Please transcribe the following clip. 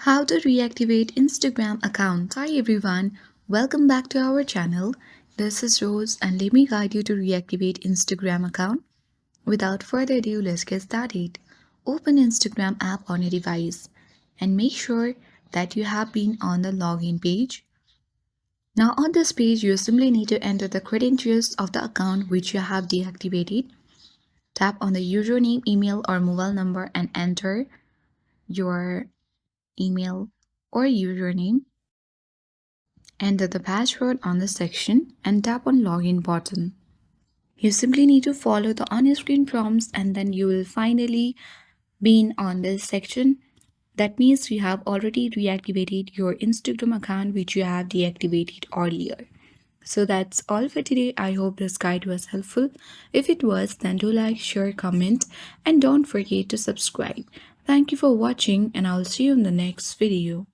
How to reactivate Instagram account. Hi everyone, welcome back to our channel. This is Rose and let me guide you to reactivate Instagram account. Without further ado, let's get started. Open Instagram app on your device and make sure that you have been on the login page. Now on this page, you simply need to enter the credentials of the account which you have deactivated. Tap on the username, email or mobile number and enter your email or username. Enter the password on the section and tap on login button. You simply need to follow the on-screen prompts and then you will finally be on this section. That means you have already reactivated your Instagram account which you have deactivated earlier. So that's all for today. I hope this guide was helpful. If it was, then do like, share, comment and don't forget to subscribe. Thank you for watching and I'll see you in the next video.